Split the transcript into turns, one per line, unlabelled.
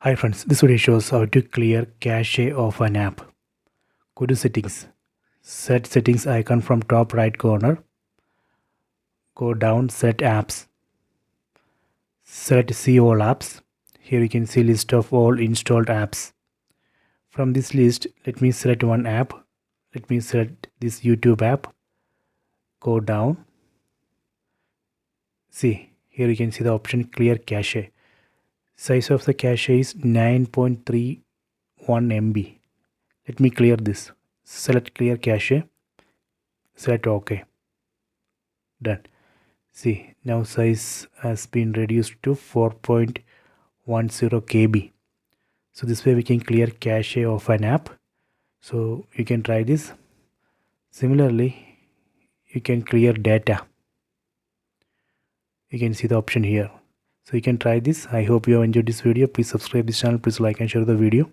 Hi friends, this video shows how to clear cache of an app. Go to settings, set settings icon from top right corner, go down, set apps, select see all apps. Here you can see list of all installed apps. From this list, let me select one app. Let me select this YouTube app, go down. See, here you can see the option clear cache. Size of the cache is 9.31 MB. Let me clear this. Select clear cache. Select OK. Done. See, now size has been reduced to 4.10 KB. So this way we can clear cache of an app. So you can try this. Similarly, you can clear data. You can see the option here. So you can try this. I hope you have enjoyed this video. Please subscribe this channel. Please like and share the video.